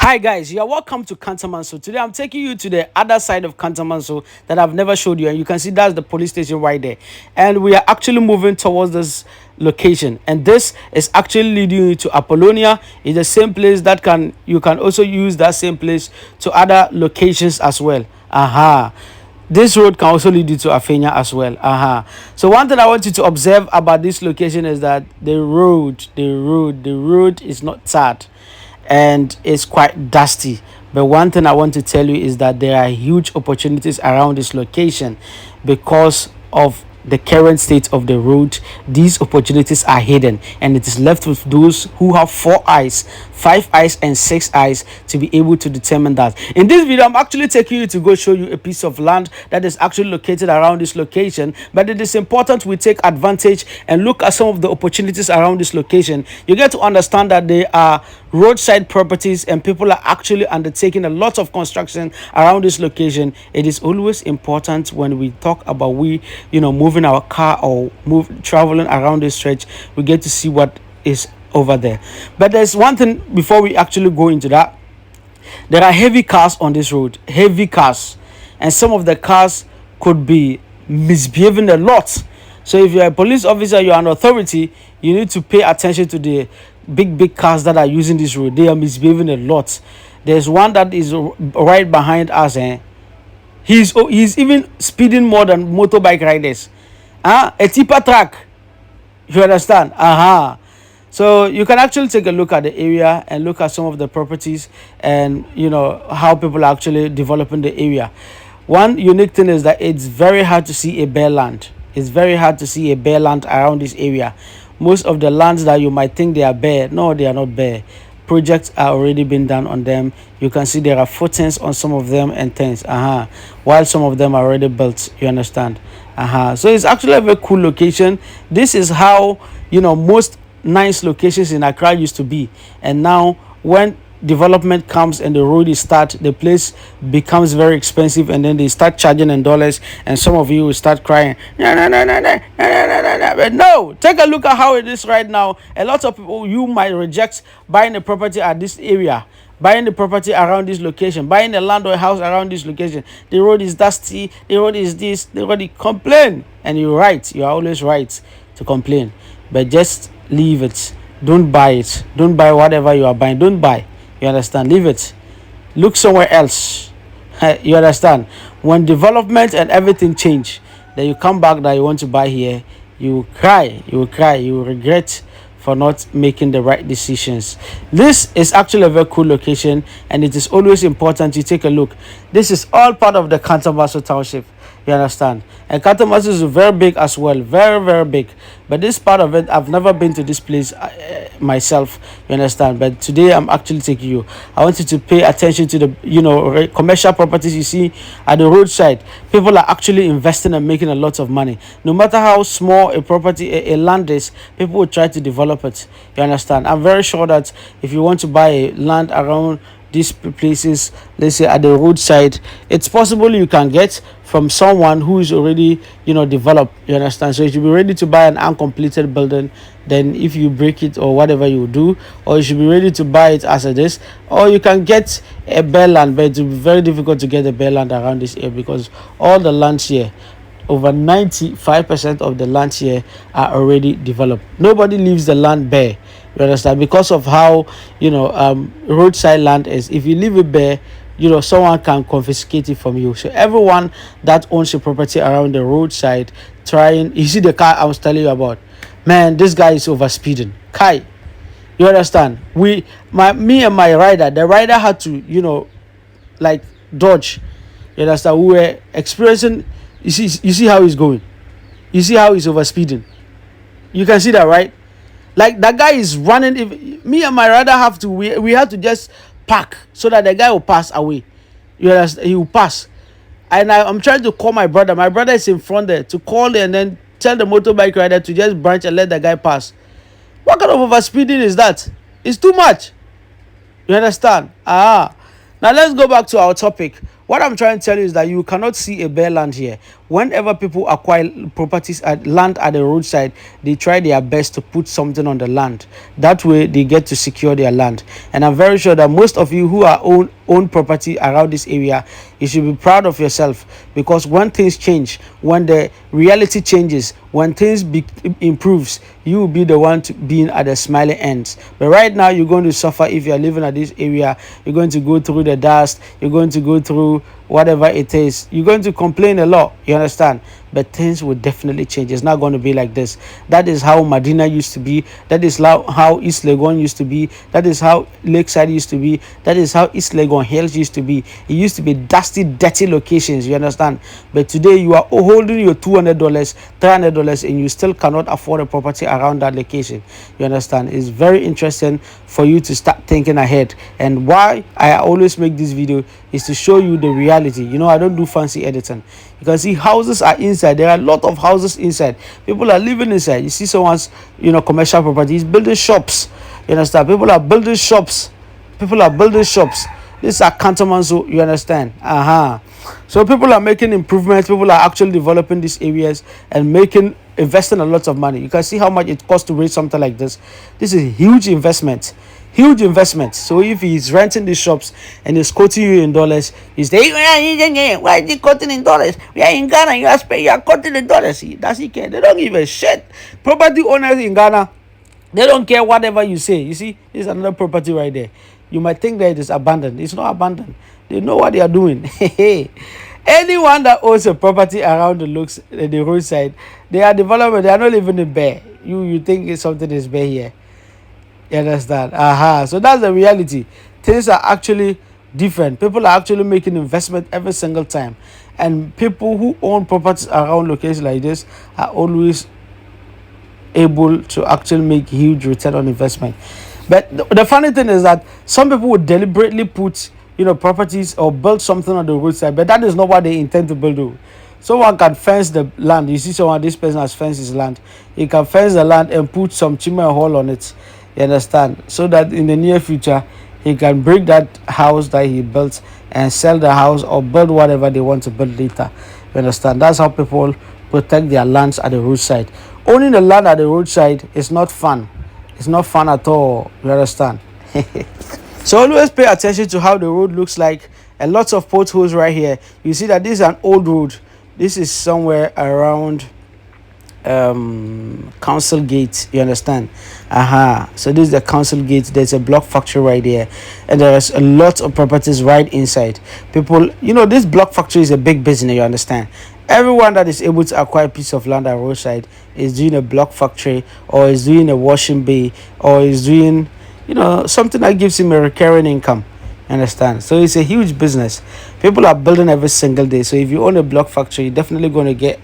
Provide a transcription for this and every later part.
Hi guys, you are welcome to Katamanso. Today I'm taking you to the other side of Katamanso that I've never showed you, and you can see that's the police station right there. And we are actually moving towards this location, and this is actually leading you to Apollonia. It's the same place that you can also use that same place to other locations as well. This road can also lead you to Afenya as well. So one thing I want you to observe about this location is that the road is not tarred and it's quite dusty. But one thing I want to tell you is that there are huge opportunities around this location because of the current state of the road. These opportunities are hidden, and it is left with those who have 4 eyes, 5 eyes, and 6 eyes to be able to determine that. In this video, I'm actually taking you to go show you a piece of land that is actually located around this location. But it is important we take advantage and look at some of the opportunities around this location. You get to understand that they are roadside properties and people are actually undertaking a lot of construction around this location. It is always important when we talk about moving our car or traveling around this stretch, we get to see what is over there. But there's one thing before we actually go into that. There are heavy cars on this road, heavy cars, and some of the cars could be misbehaving a lot. So if you're a police officer, you're an authority, you need to pay attention to the big cars that are using this road. They are misbehaving a lot. There's one that is right behind us, he's even speeding more than motorbike riders. A tipper truck, you understand. So you can actually take a look at the area and look at some of the properties, and how people are actually developing the area. One unique thing is that it's very hard to see a bare land. It's very hard to see a bare land around this area. Most of the lands that you might think they are bare, no, they are not bare. Projects are already been done on them. You can see there are footings on some of them and things. While some of them are already built, you understand. So it's actually a very cool location. This is how most nice locations in Accra used to be, and now when development comes and the road is start, the place becomes very expensive, and then they start charging in dollars, and some of you will start crying. No, no, no, no, no, no, no, no, no. But no, take a look at how it is right now. A lot of people, you might reject buying a property at this area, buying the property around this location, buying a land or a house around this location. The road is dusty, the road is this, the road is complain. And you're right, you're always right to complain, but just leave it. Don't buy it. Don't buy whatever you are buying. Don't buy. You understand? Leave it. Look somewhere else. You understand? When development and everything change, then you come back that you want to buy here, you will cry. You will cry. You will regret for not making the right decisions. This is actually a very cool location, and it is always important to take a look. This is all part of the Katamanso township. You understand? And Katamanso is very big as well, very big. But this part of it, I've never been to this place myself. You understand? But today I'm actually taking you. I want you to pay attention to the commercial properties you see at the roadside. People are actually investing and making a lot of money. No matter how small a property, a land is, people will try to develop it. You understand? I'm very sure that if you want to buy a land around these places, let's say at the roadside, it's possible you can get from someone who is already developed. You understand? So you should be ready to buy an uncompleted building. Then if you break it or whatever you do, or you should be ready to buy it as it is, or you can get a bare land. But it will be very difficult to get a bare land around this area because all the lands here, over 95% of the lands here are already developed. Nobody leaves the land bare. You understand? Because of how roadside land is. If you leave it bare, someone can confiscate it from you. So everyone that owns a property around the roadside, you see the car I was telling you about, man, this guy is over speeding. Kai, you understand? Me and my rider, the rider had to dodge. You understand? We were experiencing. You see how he's going. You see how he's over speeding. You can see that, right? Like that guy is running. If me and my rider have to, we have to just park so that the guy will pass away. You understand? He will pass. And I'm trying to call my brother. My brother is in front there to call and then tell the motorbike rider to just branch and let the guy pass. What kind of overspeeding is that? It's too much. You understand? Now let's go back to our topic. What I'm trying to tell you is that you cannot see a bare land here. Whenever people acquire properties at land at the roadside, they try their best to put something on the land. That way they get to secure their land. And I'm very sure that most of you who are own property around this area, you should be proud of yourself, because when things change, when the reality changes, when things improves, you will be the one to being at the smiling ends. But right now you're going to suffer if you're living at this area. You're going to go through the dust, you're going to go through whatever it is, you're going to complain a lot, you understand? But things will definitely change. It's not going to be like this. That is how Medina used to be. That is how East Legon used to be. That is how Lakeside used to be. That is how East Legon Hills used to be. It used to be dusty, dirty locations, you understand? But today you are holding your $200, $300, and you still cannot afford a property around that location, you understand? It's very interesting for you to start thinking ahead. And why I always make this video is to show you the reality. You know, I don't do fancy editing. You can see houses are inside. There are a lot of houses inside. People are living inside. You see someone's, commercial property. He's building shops. You understand? People are building shops. People are building shops. This is a Katamanso, you understand? So people are making improvements. People are actually developing these areas and investing a lot of money. You can see how much it costs to raise something like this. This is a huge investment. Huge investment. So if he's renting these shops and he's quoting you in dollars, he's saying, why is he quoting in dollars? We are in Ghana, you are quoting in dollars. Does he care? They don't give a shit. Property owners in Ghana, they don't care whatever you say. You see, this is another property right there. You might think that it is abandoned. It's not abandoned. They know what they are doing. Anyone that owns a property around the roadside, they are developing. They are not living in bare. You think something is bare here. You understand? So that's the reality. Things are actually different. People are actually making investment every single time. And people who own properties around locations like this are always able to actually make huge return on investment. But the funny thing is that some people would deliberately put, properties or build something on the roadside, but that is not what they intend to build. Someone can fence the land. You see this person has fenced his land. He can fence the land and put some chimney hole on it. You understand? So that in the near future, he can break that house that he built and sell the house or build whatever they want to build later. You understand? That's how people protect their lands at the roadside. Owning the land at the roadside is not fun. It's not fun at all. You understand? So always pay attention to how the road looks like. A lot of potholes right here. You see that this is an old road. This is somewhere around council gate, you understand? So this is the council gate. There's a block factory right there, and there's a lot of properties right inside. People, this block factory is a big business, you understand? Everyone that is able to acquire a piece of land at roadside is doing a block factory, or is doing a washing bay, or is doing something that gives him a recurring income. Understand? So it's a huge business. People are building every single day. So if you own a block factory, you're definitely going to get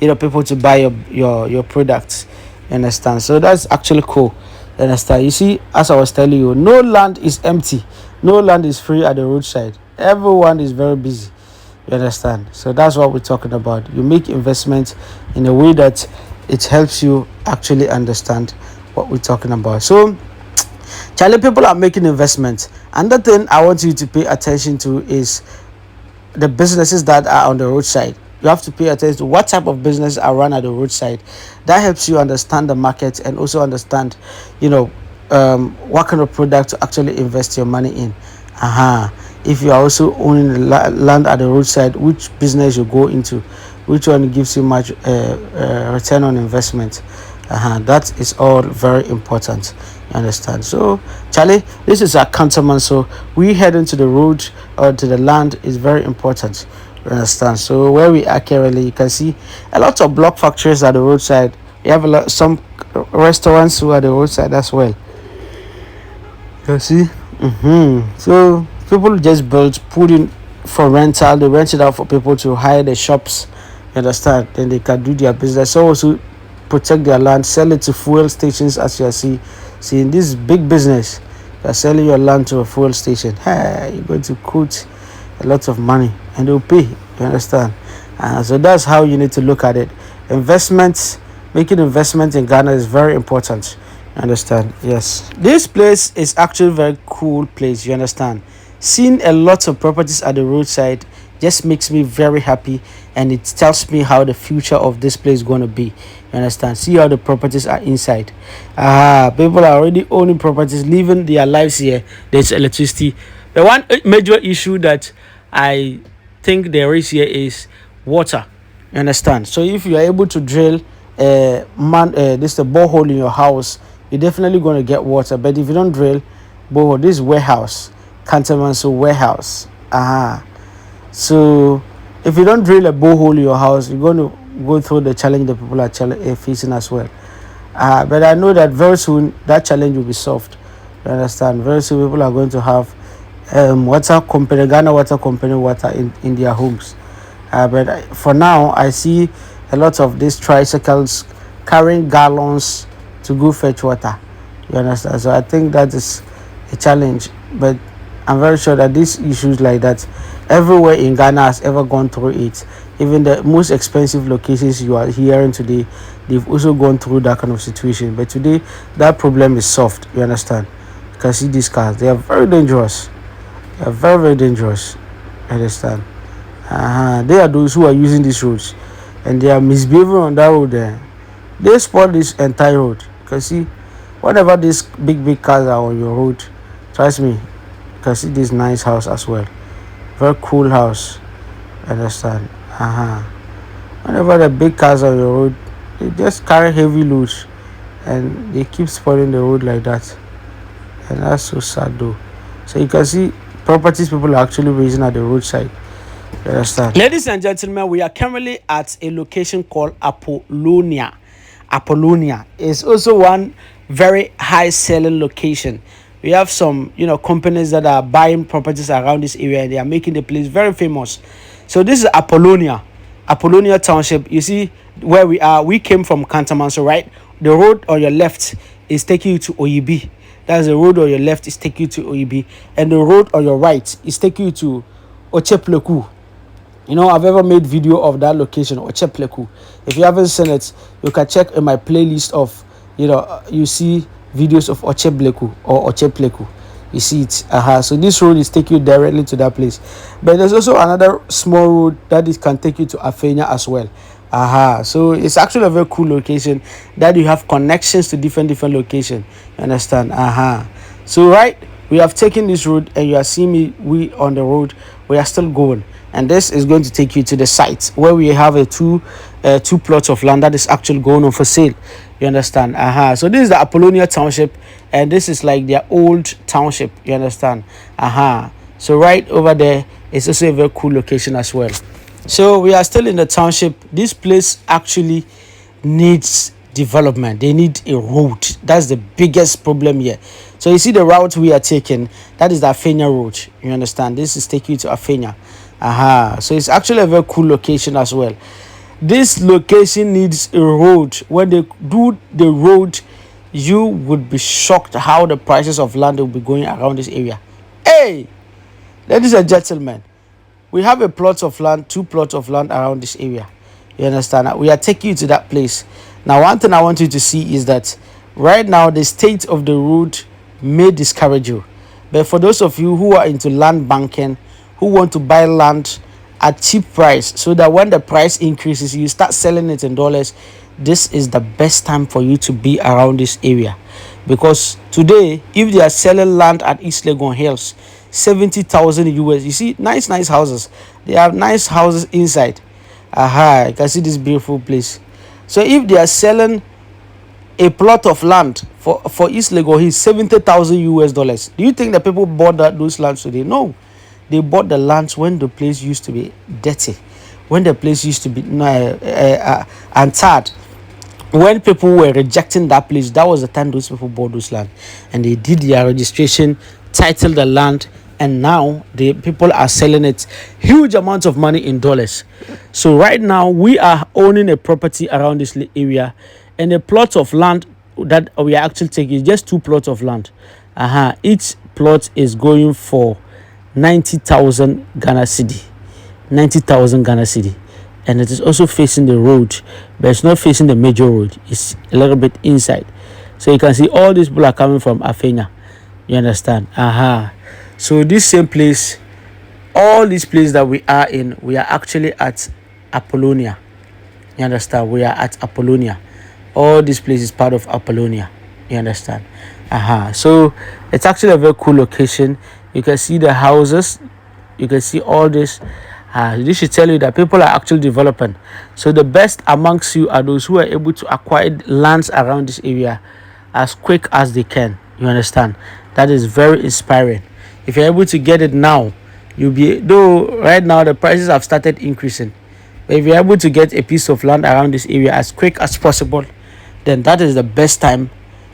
people to buy your products. You understand? So that's actually cool. You understand? You see, as I was telling you, no land is empty. No land is free at the roadside. Everyone is very busy. You understand? So that's what we're talking about. You make investments in a way that it helps you actually understand what we're talking about. So Charlie, people are making investments. Another thing I want you to pay attention to is the businesses that are on the roadside. You have to pay attention to what type of business are run at the roadside. That helps you understand the market and also understand, what kind of product to actually invest your money in. If you are also owning land at the roadside, which business you go into, which one gives you much return on investment. That is all very important. You understand? So, Charlie, this is a Katamanso. We head into the road or to the land is very important. You understand? So where we are currently, you can see a lot of block factories at the roadside. You have some restaurants who are the roadside as well. You see? So people just put in for rental. They rent it out for people to hire the shops. You understand? Then they can do their business. So also protect their land, sell it to fuel stations, as you see. See, in this big business, you're selling your land to a fuel station. You're going to quote a lot of money and they'll pay. You understand? So that's how you need to look at it. Making investments in Ghana is very important. You Understand? Yes. This place is actually a very cool place. You understand? Seeing a lot of properties at the roadside just makes me very happy, and it tells me how the future of this place is going to be. You understand? See how the properties are inside. People are already owning properties, living their lives here. There's electricity. The one major issue that I think there is here is water. You understand? So if you are able to drill this the borehole in your house, you're definitely going to get water. But if you don't drill borehole, this warehouse, Katamanso warehouse. So if you don't drill a borehole in your house, you're going to go through the challenge that people are facing as well. But I know that very soon that challenge will be solved. You understand? Very soon people are going to have water company, Ghana Water Company water in their homes. But for now, I see a lot of these tricycles carrying gallons to go fetch water. You understand? So I think that is a challenge. But I'm very sure that these issues like that, everywhere in Ghana has ever gone through it. Even the most expensive locations you are hearing today, they've also gone through that kind of situation. But today, that problem is solved. You understand? You can see these cars. They are very dangerous. They are very, very dangerous. You understand? They are those who are using these roads, and they are misbehaving on that road there. They spoil this entire road. You can see, whenever these big cars are on your road, trust me, you can see this nice house as well. Very cool house. Understand? Whenever the big cars are on your road, they just carry heavy loads, and they keep spoiling the road like that. And that's so sad though. So you can see properties people are actually raising at the roadside. You understand? Ladies and gentlemen, we are currently at a location called Apollonia. Apollonia is also one very high selling location. We have some companies that are buying properties around this area, and they are making the place very famous. So this is Apollonia Township. You see where we are. We came from Katamanso, right? The road on your left is taking you to Oyibi. That's the road on your left is taking you to Oyibi, and the road on your right is taking you to Ochepleku. I've ever made video of that location, Ochepleku. If you haven't seen it, you can check in my playlist of, you see videos of Ochepleku or Ochepleku. You see it. So this road is taking you directly to that place. But there's also another small road that can take you to Apollonia as well. So it's actually a very cool location that you have connections to different locations. You understand? So we have taken this road, and you are seeing we on the road. We are still going, and this is going to take you to the site where we have a two plots of land that is actually going on for sale. You understand? So this is the Apollonia Township, and this is like their old township. You understand? So right over there is also a very cool location as well. So we are still in the township. This place actually needs development. They need a road. That's the biggest problem here. So you see the route we are taking, that is the Apollonia road. You understand? This is taking you to Apollonia. So it's actually a very cool location as well. This location needs a road. When they do the road, you would be shocked how the prices of land will be going around this area. Hey, ladies and gentlemen, we have a plot of land, 2 plots of land around this area. You understand? We are taking you to that place. Now, one thing I want you to see is that right now the state of the road may discourage you. But for those of you who are into land banking, who want to buy land at cheap price, so that when the price increases, you start selling it in dollars, this is the best time for you to be around this area. Because today, if they are selling land at East Legon Hills, 70,000 US, you see nice houses. They have nice houses inside. You can see this beautiful place. So if they are selling a plot of land for East Legon Hills, 70,000 US dollars, do you think that people bought those lands today? No. They bought the lands when the place used to be dirty, when the place used to be untarred. When people were rejecting that place, that was the time those people bought those land, and they did their registration, titled the land, and now the people are selling it huge amounts of money in dollars. So right now we are owning a property around this area, and a plot of land that we are actually taking is just 2 plots of land. Each plot is going for 90,000 Ghana cedi. 90,000 Ghana cedi. And it is also facing the road, but it's not facing the major road. It's a little bit inside. So you can see all these people are coming from Afenya. You understand? So this same place, all these places that we are in, we are actually at Apollonia. You understand? We are at Apollonia. All this place is part of Apollonia. You understand? So it's actually a very cool location. You can see the houses. You can see all this. This should tell you that people are actually developing. So the best amongst you are those who are able to acquire lands around this area as quick as they can. You understand? That is very inspiring. If you're able to get it now, you'll be, though right now the prices have started increasing, but if you're able to get a piece of land around this area as quick as possible, then that is the best time,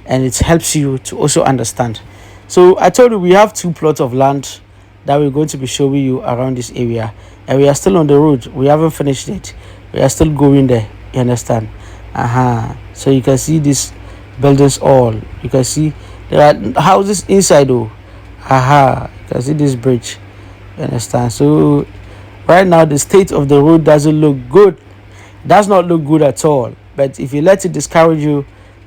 and it helps you to also understand. So I told you we have 2 plots of land that we're going to be showing you around this area, and we are still on the road. We haven't finished it. We are still going there. You understand? So you can see these buildings all. You can see there are houses inside though. You can see this bridge. You understand? So right now the state of the road doesn't look good. Does not look good at all. But if you let it discourage you,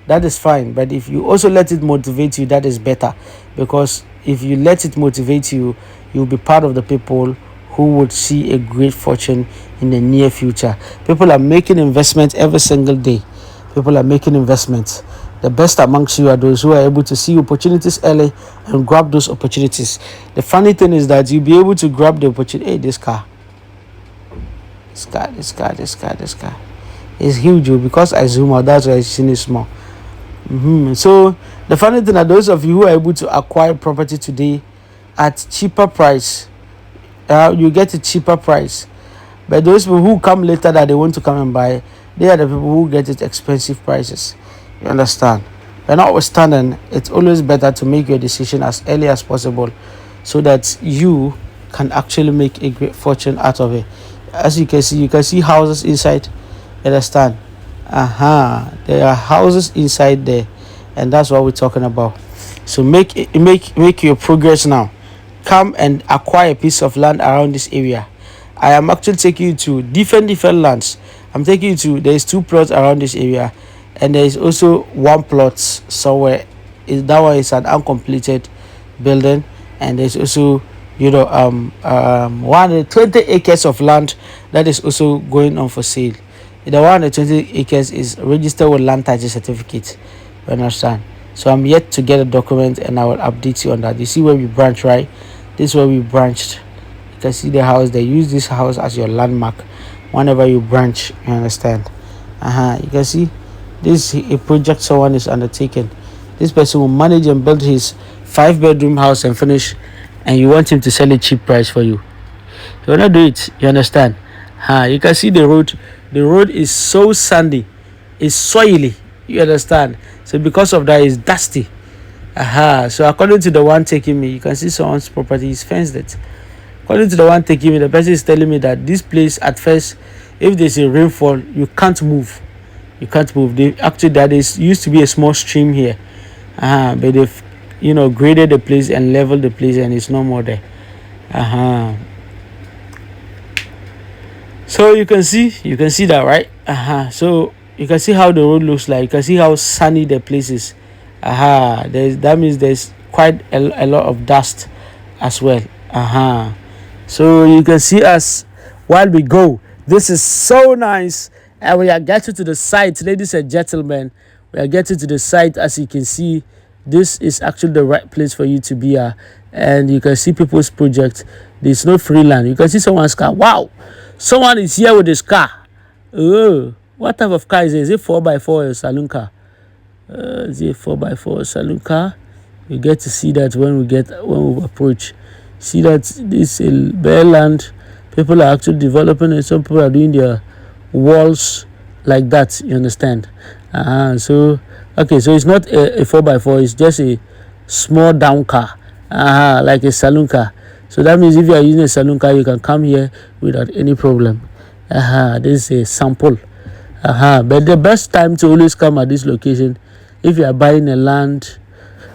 that is fine. But if you also let it motivate you, that is better. Because if you let it motivate you, you'll be part of the people who would see a great fortune in the near future. People are making investments every single day. People are making investments. The best amongst you are those who are able to see opportunities early and grab those opportunities. The funny thing is that you'll be able to grab the opportunity. Hey, this car is huge. Because I zoom out, that's why I see it small. So the funny thing are those of you who are able to acquire property today at cheaper price, you get a cheaper price. But those people who come later that they want to come and buy, they are the people who get it expensive prices. You understand? But notwithstanding, it's always better to make your decision as early as possible so that you can actually make a great fortune out of it. As you can see houses inside. You understand? There are houses inside there, and that's what we're talking about. So make your progress now. Come and acquire a piece of land around this area. I am actually taking you to different lands. I'm taking you to, there's 2 plots around this area, and there is also 1 plot somewhere. That one is an uncompleted building, and there's also 120 acres of land that is also going on for sale. The 120 acres is registered with land title certificate. You understand? So I'm yet to get a document, and I will update you on that. You see where we branch, right? This is where we branched. You can see the house. They use this house as your landmark whenever you branch. You understand? You can see this is a project someone is undertaking. This person will manage and build his 5-bedroom house and finish, and you want him to sell a cheap price for you. You will not do it. You understand? You can see the road. The road is so sandy, it's soily. You understand? So because of that, it's dusty. So according to the one taking me, you can see someone's property is fenced it. According to the one taking me, the person is telling me that this place at first, if there's a rainfall, you can't move. You can't move. There used to be a small stream here, but they've graded the place and leveled the place, and it's no more there. So you can see that, right? So you can see how the road looks like. You can see how sunny the place is. That means there's quite a lot of dust as well. So you can see us while we go. This is so nice, and we are getting to the site, ladies and gentlemen. We are getting to the site. As you can see, this is actually the right place for you to be at, and you can see people's project. There's no free land. You can see someone's car. Wow, someone is here with his car. Oh, what type of car is it? Is it 4x4 or a saloon car? Is it 4x4 saloon car? We get to see that when we approach. See that this is bare land. People are actually developing, and some people are doing their walls like that. You understand? So it's not a 4x4. It's just a small down car, like a saloon car. So that means if you are using a saloon car, you can come here without any problem. This is a sample. But the best time to always come at this location, if you are buying a land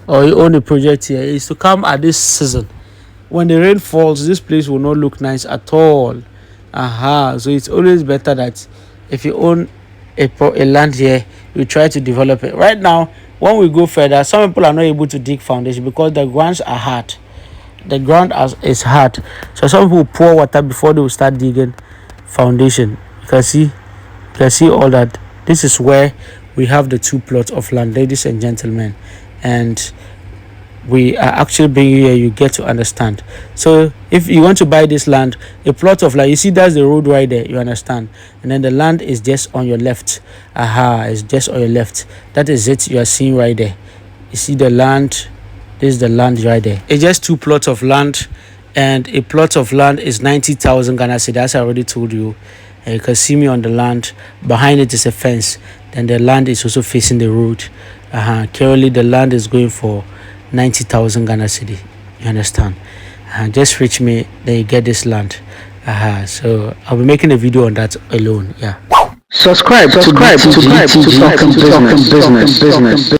or you own a project here, is to come at this season. When the rain falls, this place will not look nice at all. So it's always better that if you own a land here, you try to develop it. Right now, when we go further, some people are not able to dig foundation because the grounds are hard. The ground is hard, so some people pour water before they will start digging foundation. You can see all that. This is where we have the 2 plots of land, ladies and gentlemen, and we are actually bringing here, you get to understand. So if you want to buy this land, a plot of land, you see that's the road right there, you understand, and then the land is just on your left. It's just on your left. That is it, you are seeing right there. You see the land. This is the land right there. It's just 2 plots of land, and a plot of land is 90,000 Ghana cedi, as I already told you. And you can see me on the land. Behind it is a fence. Then the land is also facing the road. Currently the land is going for 90,000 Ghana cedi. You understand? Just reach me, then you get this land. So I'll be making a video on that alone. Yeah. Subscribe to BTG Talking Business.